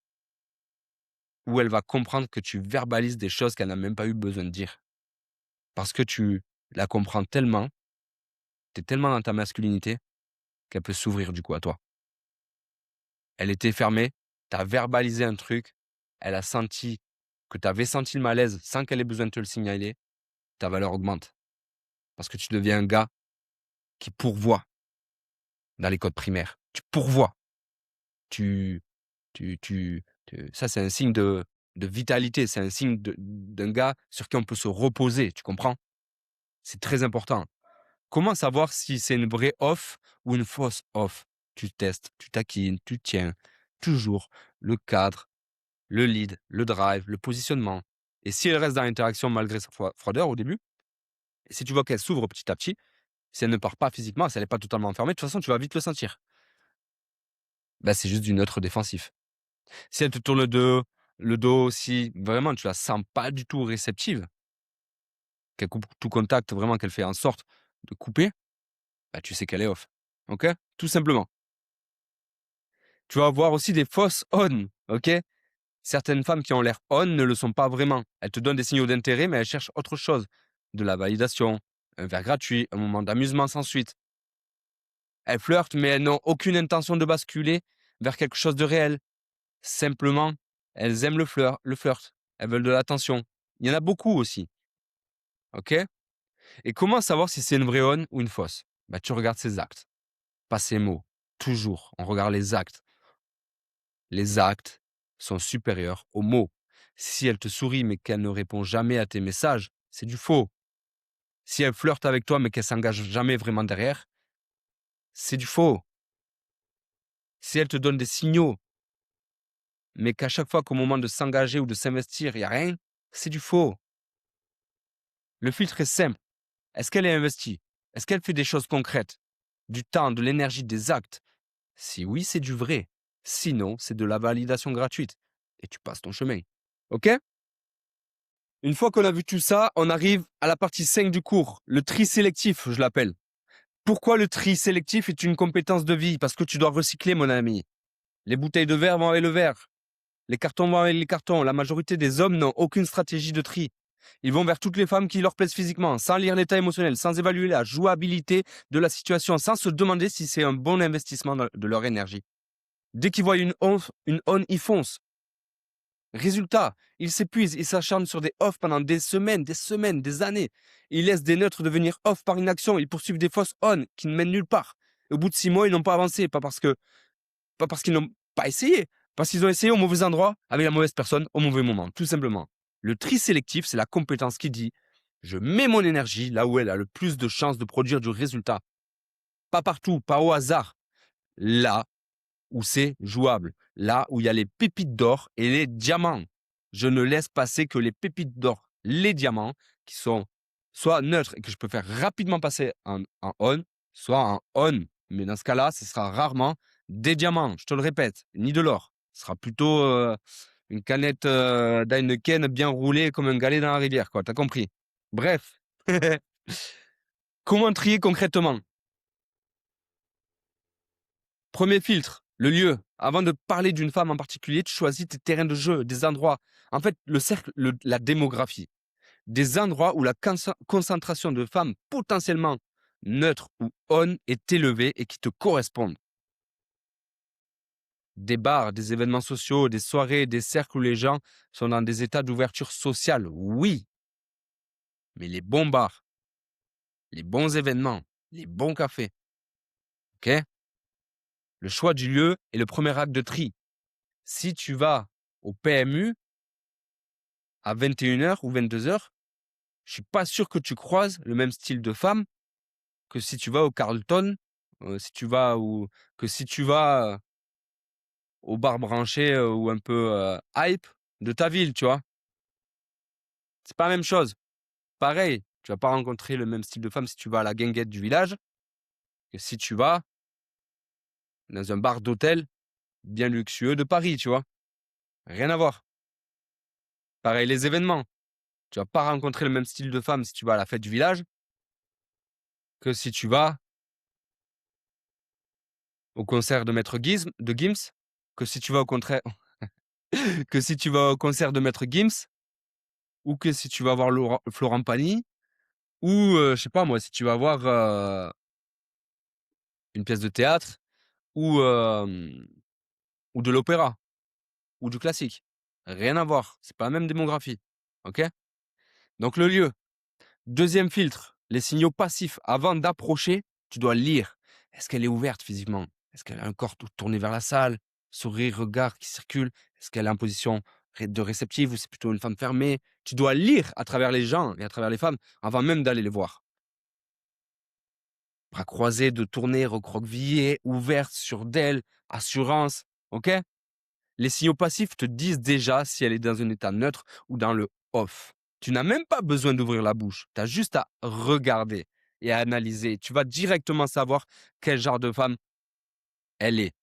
où elle va comprendre que tu verbalises des choses qu'elle n'a même pas eu besoin de dire. Parce que tu la comprends tellement, tu es tellement dans ta masculinité qu'elle peut s'ouvrir du coup à toi. Elle était fermée, tu as verbalisé un truc, elle a senti que tu avais senti le malaise sans qu'elle ait besoin de te le signaler, ta valeur augmente. Parce que tu deviens un gars qui pourvoit dans les codes primaires. Tu pourvois. Tu, ça, c'est un signe de vitalité. C'est un signe d'un gars sur qui on peut se reposer. Tu comprends? C'est très important. Comment savoir si c'est une vraie off ou une fausse off? Tu testes, tu taquines, tu tiens toujours le cadre, le lead, le drive, le positionnement. Et si elle reste dans l'interaction malgré sa froideur au début, et si tu vois qu'elle s'ouvre petit à petit, si elle ne part pas physiquement, si elle n'est pas totalement fermée, de toute façon, tu vas vite le sentir. Bah, c'est juste du neutre défensif. Si elle te tourne le dos, si vraiment tu la sens pas du tout réceptive, qu'elle coupe tout contact, vraiment qu'elle fait en sorte de couper, bah, tu sais qu'elle est off. OK? Tout simplement. Tu vas avoir aussi des fausses on, OK? Certaines femmes qui ont l'air on ne le sont pas vraiment. Elles te donnent des signaux d'intérêt, mais elles cherchent autre chose. De la validation, un verre gratuit, un moment d'amusement sans suite. Elles flirtent, mais elles n'ont aucune intention de basculer vers quelque chose de réel. Simplement, elles aiment le flirt. elles veulent de l'attention. Il y en a beaucoup aussi, OK? Et comment savoir si c'est une vraie on ou une fausse? Bah, tu regardes ses actes, pas ses mots. Toujours, on regarde les actes. Les actes sont supérieurs aux mots. Si elle te sourit mais qu'elle ne répond jamais à tes messages, c'est du faux. Si elle flirte avec toi mais qu'elle s'engage jamais vraiment derrière, c'est du faux. Si elle te donne des signaux, mais qu'à chaque fois qu'au moment de s'engager ou de s'investir, il n'y a rien, c'est du faux. Le filtre est simple. Est-ce qu'elle est investie? Est-ce qu'elle fait des choses concrètes? Du temps, de l'énergie, des actes? Si oui, c'est du vrai. Sinon, c'est de la validation gratuite. Et tu passes ton chemin. OK? Une fois qu'on a vu tout ça, on arrive à la partie 5 du cours, le tri sélectif, je l'appelle. Pourquoi le tri sélectif est une compétence de vie? Parce que tu dois recycler, mon ami. Les bouteilles de verre vont avec le verre. Les cartons vont avec les cartons. La majorité des hommes n'ont aucune stratégie de tri. Ils vont vers toutes les femmes qui leur plaisent physiquement, sans lire l'état émotionnel, sans évaluer la jouabilité de la situation, sans se demander si c'est un bon investissement de leur énergie. Dès qu'ils voient une on, ils foncent. Résultat, ils s'épuisent, ils s'acharnent sur des off pendant des semaines, des années. Ils laissent des neutres devenir off par inaction. Ils poursuivent des fausses on qui ne mènent nulle part. Au bout de 6 mois, ils n'ont pas avancé, pas parce qu'ils n'ont pas essayé, parce qu'ils ont essayé au mauvais endroit, avec la mauvaise personne, au mauvais moment, tout simplement. Le tri sélectif, c'est la compétence qui dit je mets mon énergie là où elle a le plus de chances de produire du résultat. Pas partout, pas au hasard. Là où c'est jouable, là où il y a les pépites d'or et les diamants. Je ne laisse passer que les pépites d'or, les diamants, qui sont soit neutres et que je peux faire rapidement passer en on, soit en on. Mais dans ce cas-là, ce sera rarement des diamants, je te le répète, ni de l'or. Ce sera plutôt une canette d'Heineken bien roulée comme un galet dans la rivière, quoi. T'as compris? Bref. Comment trier concrètement? Premier filtre, le lieu. Avant de parler d'une femme en particulier, tu choisis tes terrains de jeu, des endroits. En fait, le cercle, la démographie. Des endroits où la concentration de femmes potentiellement neutres ou on est élevée et qui te correspondent. Des bars, des événements sociaux, des soirées, des cercles où les gens sont dans des états d'ouverture sociale, oui. Mais les bons bars, les bons événements, les bons cafés, ok? Le choix du lieu est le premier acte de tri. Si tu vas au PMU, à 21h ou 22h, je suis pas sûr que tu croises le même style de femme que si tu vas au Carlton, si tu vas que si tu vas au bar branché ou un peu hype de ta ville, tu vois. C'est pas la même chose. Pareil, tu vas pas rencontrer le même style de femme si tu vas à la guinguette du village que si tu vas dans un bar d'hôtel bien luxueux de Paris, tu vois. Rien à voir. Pareil, les événements. Tu vas pas rencontrer le même style de femme si tu vas à la fête du village que si tu vas au concert de Maître Gims, que si tu vas au contraire que si tu vas au concert de Maître Gims, ou que si tu vas voir Florent Pagny, ou je sais pas moi, si tu vas voir une pièce de théâtre, ou de l'opéra, ou du classique. Rien à voir, c'est pas la même démographie. OK? Donc le lieu. Deuxième filtre, les signaux passifs. Avant d'approcher, tu dois lire. Est-ce qu'elle est ouverte physiquement? Est-ce qu'elle a un corps tout tourné vers la salle? Sourire, regard qui circule? Est-ce qu'elle est en position de réceptive ou c'est plutôt une femme fermée? Tu dois lire à travers les gens et à travers les femmes avant même d'aller les voir. Bras croisés, de tourner, recroquevillés, ouverte sur d'elle, assurance. OK? Les signaux passifs te disent déjà si elle est dans un état neutre ou dans le off. Tu n'as même pas besoin d'ouvrir la bouche. Tu as juste à regarder et à analyser. Tu vas directement savoir quel genre de femme elle est.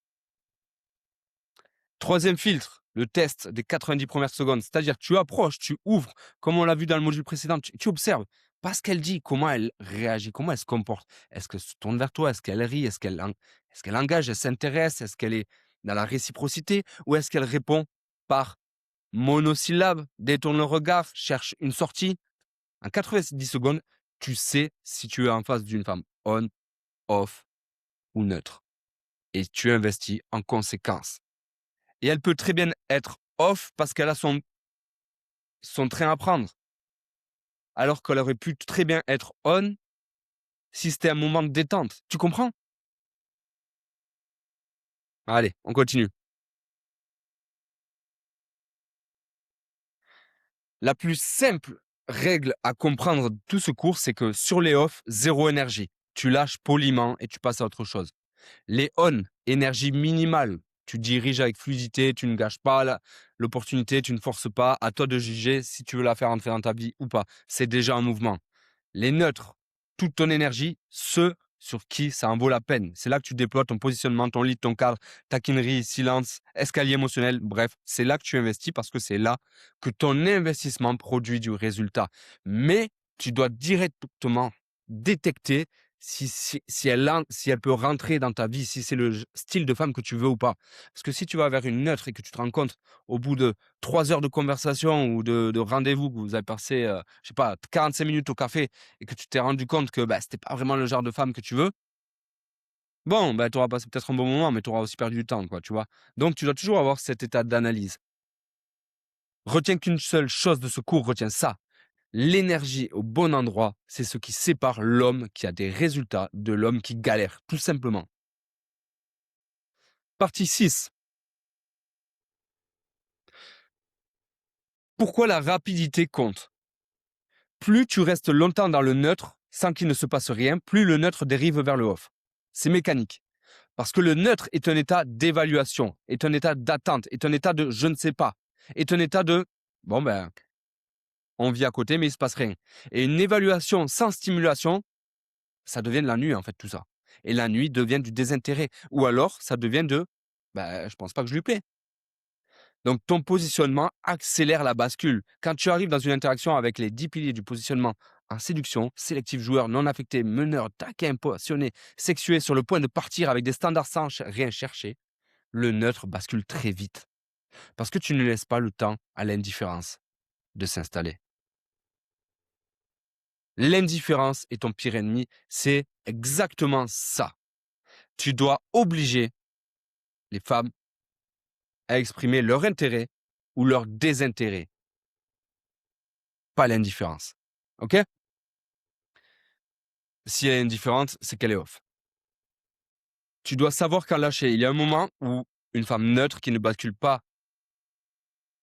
Troisième filtre, le test des 90 premières secondes. C'est-à-dire, tu approches, tu ouvres, comme on l'a vu dans le module précédent, tu observes. Pas ce qu'elle dit, comment elle réagit, comment elle se comporte. Est-ce qu'elle se tourne vers toi? Est-ce qu'elle rit? Est-ce qu'elle engage? Elle s'intéresse? Est-ce qu'elle est dans la réciprocité? Ou est-ce qu'elle répond par monosyllabe, détourne le regard, cherche une sortie? En 90 secondes, tu sais si tu es en face d'une femme on, off ou neutre. Et tu investis en conséquence. Et elle peut très bien être off parce qu'elle a son son train à prendre. Alors qu'elle aurait pu très bien être on si c'était un moment de détente. Tu comprends? Allez, on continue. La plus simple règle à comprendre de tout ce cours, c'est que sur les off, zéro énergie. Tu lâches poliment et tu passes à autre chose. Les on, énergie minimale. Tu diriges avec fluidité, tu ne gâches pas l'opportunité, tu ne forces pas. À toi de juger si tu veux la faire entrer dans ta vie ou pas. C'est déjà un mouvement. Les neutres, toute ton énergie, ceux sur qui ça en vaut la peine. C'est là que tu déploies ton positionnement, ton lead, ton cadre, taquinerie, silence, escalier émotionnel. Bref, c'est là que tu investis parce que c'est là que ton investissement produit du résultat. Mais tu dois directement détecter si elle peut rentrer dans ta vie, si c'est le style de femme que tu veux ou pas. Parce que si tu vas vers une neutre et que tu te rends compte au bout de 3 heures de conversation ou de rendez-vous que vous avez passé, je sais pas, 45 minutes au café et que tu t'es rendu compte que, bah, c'était pas vraiment le genre de femme que tu veux, bon, bah, tu auras passé peut-être un bon moment, mais tu auras aussi perdu du temps, quoi, tu vois? Donc tu dois toujours avoir cet état d'analyse. Retiens qu'une seule chose de ce cours, retiens ça: l'énergie au bon endroit, c'est ce qui sépare l'homme qui a des résultats de l'homme qui galère, tout simplement. Partie 6. Pourquoi la rapidité compte? Plus tu restes longtemps dans le neutre sans qu'il ne se passe rien, plus le neutre dérive vers le off. C'est mécanique. Parce que le neutre est un état d'évaluation, est un état d'attente, est un état de je ne sais pas, est un état de bon ben on vit à côté mais il se passe rien. Et une évaluation sans stimulation, ça devient de la nuit en fait tout ça. Et la nuit devient du désintérêt ou alors ça devient de je pense pas que je lui plais. Donc ton positionnement accélère la bascule. Quand tu arrives dans une interaction avec les 10 piliers du positionnement en séduction, sélectif joueur, non affecté, meneur, taquin, passionné, sexué, sur le point de partir avec des standards sans rien chercher, le neutre bascule très vite. Parce que tu ne laisses pas le temps à l'indifférence de s'installer. L'indifférence est ton pire ennemi, c'est exactement ça. Tu dois obliger les femmes à exprimer leur intérêt ou leur désintérêt, pas l'indifférence. Ok? Si elle est indifférente, c'est qu'elle est off. Tu dois savoir quand lâcher. Il y a un moment où une femme neutre qui ne bascule pas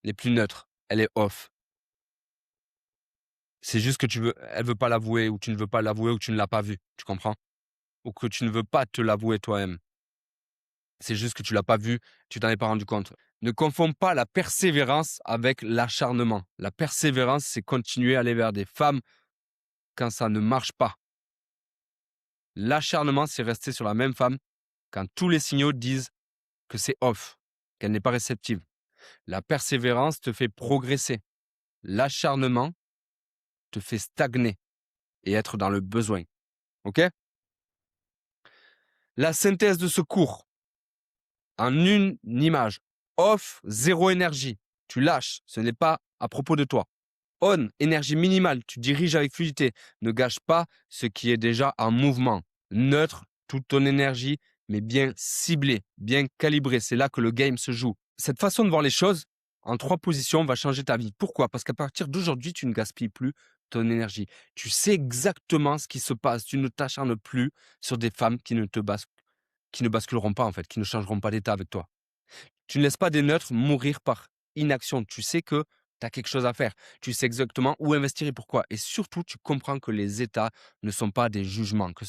les plus neutres, elle est off. C'est juste que elle veut pas l'avouer, ou tu ne veux pas l'avouer, ou tu ne l'as pas vu. Tu comprends? Ou que tu ne veux pas te l'avouer toi-même. C'est juste que tu l'as pas vu, tu t'en es pas rendu compte. Ne confonds pas la persévérance avec l'acharnement. La persévérance, c'est continuer à aller vers des femmes quand ça ne marche pas. L'acharnement, c'est rester sur la même femme quand tous les signaux disent que c'est off, qu'elle n'est pas réceptive. La persévérance te fait progresser. L'acharnement te fait stagner et être dans le besoin. OK? La synthèse de ce cours, en une image: off, zéro énergie. Tu lâches, ce n'est pas à propos de toi. On, énergie minimale, tu diriges avec fluidité. Ne gâche pas ce qui est déjà en mouvement. Neutre, toute ton énergie, mais bien ciblée, bien calibrée. C'est là que le game se joue. Cette façon de voir les choses, en 3 positions, va changer ta vie. Pourquoi? Parce qu'à partir d'aujourd'hui, tu ne gaspilles plus ton énergie. Tu sais exactement ce qui se passe. Tu ne t'acharnes plus sur des femmes qui ne basculeront pas en fait, qui ne changeront pas d'état avec toi. Tu ne laisses pas des neutres mourir par inaction. Tu sais que tu as quelque chose à faire. Tu sais exactement où investir et pourquoi. Et surtout, tu comprends que les états ne sont pas des jugements, que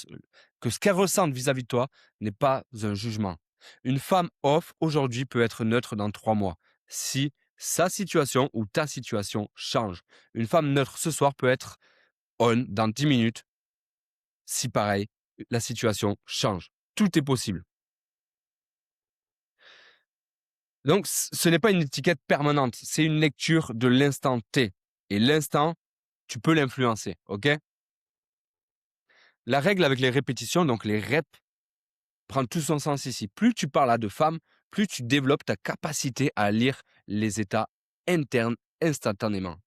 ce qu'elles ressentent vis-à-vis de toi n'est pas un jugement. Une femme off aujourd'hui peut être neutre dans 3 mois si sa situation ou ta situation change. Une femme neutre ce soir peut être on dans 10 minutes si pareil, la situation change. Tout est possible. Donc, ce n'est pas une étiquette permanente, c'est une lecture de l'instant T. Et l'instant, tu peux l'influencer, ok? La règle avec les répétitions, donc les reps, prend tout son sens ici. Plus tu parles à de femmes, plus tu développes ta capacité à lire les états internes instantanément.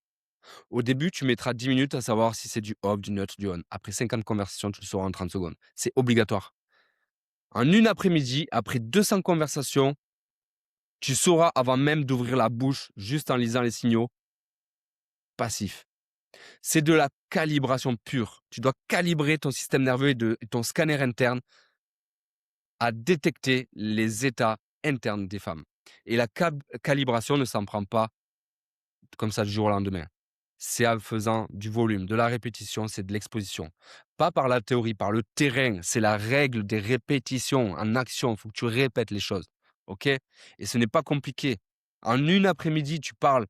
Au début, tu mettras 10 minutes à savoir si c'est du off, du neutre, du on. Après 50 conversations, tu le sauras en 30 secondes. C'est obligatoire. En une après-midi, après 200 conversations, tu sauras avant même d'ouvrir la bouche, juste en lisant les signaux, passif. C'est de la calibration pure. Tu dois calibrer ton système nerveux et ton scanner interne à détecter les états internes des femmes. Et la calibration ne s'en prend pas comme ça du jour au lendemain. C'est en faisant du volume, de la répétition, c'est de l'exposition. Pas par la théorie, par le terrain. C'est la règle des répétitions en action. Il faut que tu répètes les choses. OK? Et ce n'est pas compliqué. En une après-midi, tu parles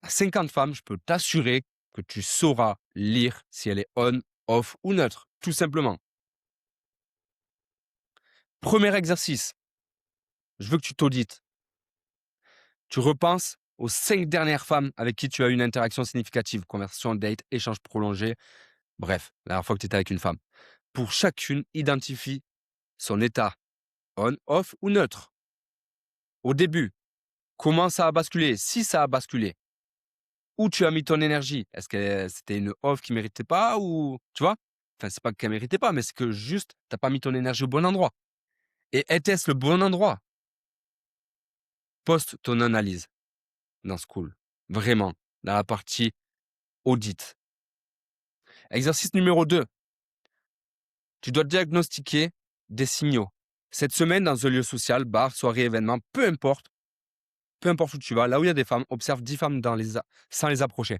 à 50 femmes, je peux t'assurer que tu sauras lire si elle est on, off ou neutre, tout simplement. Premier exercice, je veux que tu t'audites. Tu repenses aux 5 dernières femmes avec qui tu as eu une interaction significative, conversation, date, échange prolongé, bref, la dernière fois que tu étais avec une femme. Pour chacune, identifie son état on, off ou neutre. Au début, comment ça a basculé? Si ça a basculé, où tu as mis ton énergie? Est-ce que c'était une off qui méritait pas ou tu vois? Enfin, c'est pas qu'elle méritait pas, mais c'est que juste, tu as pas mis ton énergie au bon endroit. Et était-ce le bon endroit? Poste ton analyse dans School. Vraiment, dans la partie audit. Exercice numéro 2. Tu dois diagnostiquer des signaux. Cette semaine, dans un lieu social, bar, soirée, événement, peu importe où tu vas, là où il y a des femmes, observe 10 femmes sans les approcher.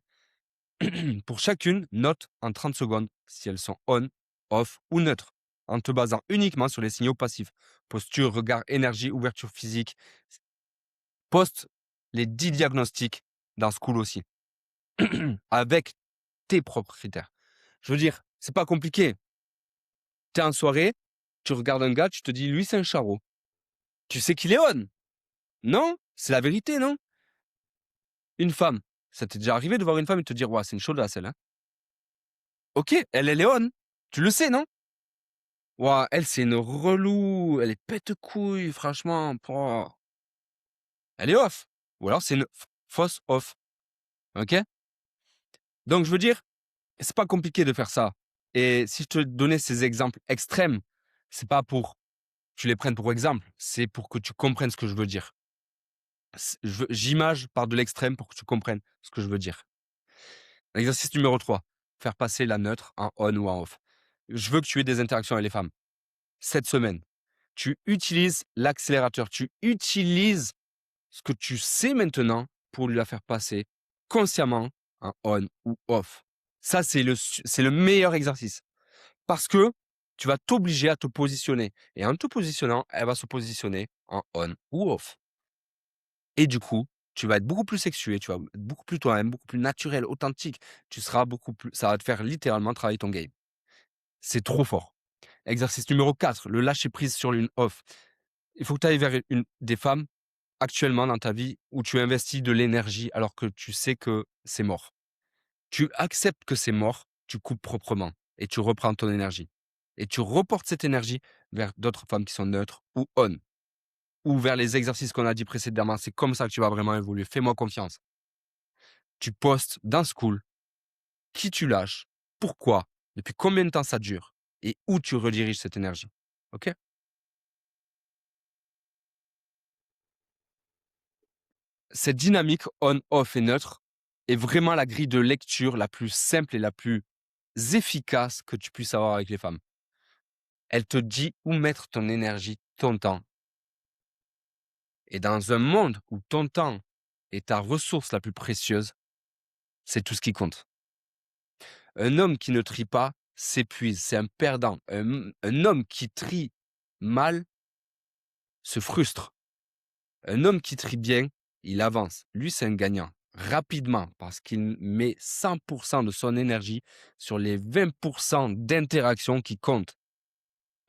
Pour chacune, note en 30 secondes si elles sont on, off ou neutres, en te basant uniquement sur les signaux passifs. Posture, regard, énergie, ouverture physique. Poste les 10 diagnostics dans School aussi, avec tes propres critères. Je veux dire, c'est pas compliqué. Tu es en soirée, tu regardes un gars, tu te dis, lui, c'est un charreau. Tu sais qu'il est on. Non? C'est la vérité, non? Une femme. Ça t'est déjà arrivé de voir une femme et de te dire, ouais, c'est une chaude celle, hein? Ok, elle est on. Tu le sais, non? Ouah, elle, c'est une relou. Elle est pète-couille, franchement. Pouah. Elle est off. Ou alors, c'est une fausse off. Ok? Donc, je veux dire, c'est pas compliqué de faire ça. Et si je te donnais ces exemples extrêmes, c'est pas pour que tu les prennes pour exemple, c'est pour que tu comprennes ce que je veux dire. J'image par de l'extrême pour que tu comprennes ce que je veux dire. Exercice numéro 3. Faire passer la neutre en on ou en off. Je veux que tu aies des interactions avec les femmes. Cette semaine, tu utilises l'accélérateur, tu utilises ce que tu sais maintenant pour lui la faire passer consciemment en on ou off. Ça, c'est le meilleur exercice. Parce que tu vas t'obliger à te positionner. Et en te positionnant, elle va se positionner en on ou off. Et du coup, tu vas être beaucoup plus sexué, tu vas être beaucoup plus toi-même, beaucoup plus naturel, authentique. Tu seras beaucoup plus. Ça va te faire littéralement travailler ton game. C'est trop fort. Exercice numéro 4, le lâcher prise sur l'une off. Il faut que tu ailles vers des femmes actuellement dans ta vie où tu investis de l'énergie alors que tu sais que c'est mort. Tu acceptes que c'est mort, tu coupes proprement et tu reprends ton énergie. Et tu reportes cette énergie vers d'autres femmes qui sont neutres ou on, ou vers les exercices qu'on a dit précédemment. C'est comme ça que tu vas vraiment évoluer. Fais-moi confiance. Tu postes dans School qui tu lâches, pourquoi, depuis combien de temps ça dure et où tu rediriges cette énergie. OK? Cette dynamique on, off et neutre est vraiment la grille de lecture la plus simple et la plus efficace que tu puisses avoir avec les femmes. Elle te dit où mettre ton énergie, ton temps. Et dans un monde où ton temps est ta ressource la plus précieuse, c'est tout ce qui compte. Un homme qui ne trie pas s'épuise, c'est un perdant. Un homme qui trie mal se frustre. Un homme qui trie bien, il avance. Lui, c'est un gagnant. Rapidement, parce qu'il met 100% de son énergie sur les 20% d'interaction qui comptent.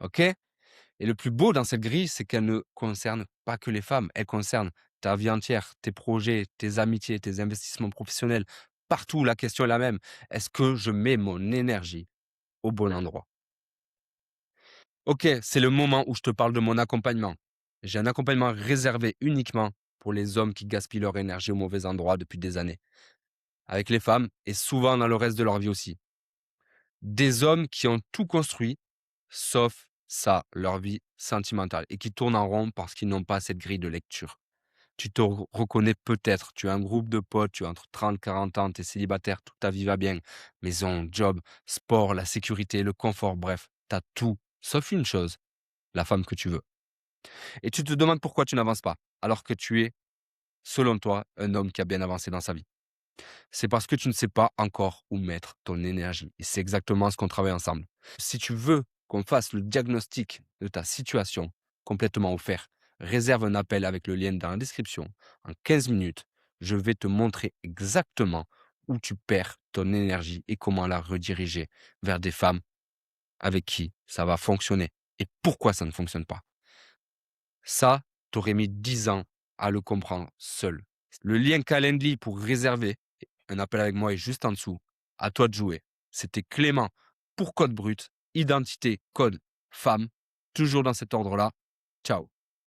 OK? Et le plus beau dans cette grille, c'est qu'elle ne concerne pas que les femmes. Elle concerne ta vie entière, tes projets, tes amitiés, tes investissements professionnels. Partout, la question est la même. Est-ce que je mets mon énergie au bon endroit? OK, c'est le moment où je te parle de mon accompagnement. J'ai un accompagnement réservé uniquement pour les hommes qui gaspillent leur énergie au mauvais endroit depuis des années. Avec les femmes et souvent dans le reste de leur vie aussi. Des hommes qui ont tout construit, sauf ça, leur vie sentimentale, et qui tournent en rond parce qu'ils n'ont pas cette grille de lecture. Tu te reconnais peut-être, tu as un groupe de potes, tu as entre 30 et 40 ans, tu es célibataire, toute ta vie va bien. Maison, job, sport, la sécurité, le confort, bref, tu as tout, sauf une chose, la femme que tu veux. Et tu te demandes pourquoi tu n'avances pas, alors que tu es, selon toi, un homme qui a bien avancé dans sa vie. C'est parce que tu ne sais pas encore où mettre ton énergie. Et c'est exactement ce qu'on travaille ensemble. Si tu veux qu'on fasse le diagnostic de ta situation complètement offert, réserve un appel avec le lien dans la description. En 15 minutes, je vais te montrer exactement où tu perds ton énergie et comment la rediriger vers des femmes avec qui ça va fonctionner et pourquoi ça ne fonctionne pas. Ça, tu aurais mis 10 ans à le comprendre seul. Le lien Calendly pour réserver un appel avec moi est juste en dessous. À toi de jouer. C'était Clément pour Code Brut, identité, code, femme. Toujours dans cet ordre-là. Ciao.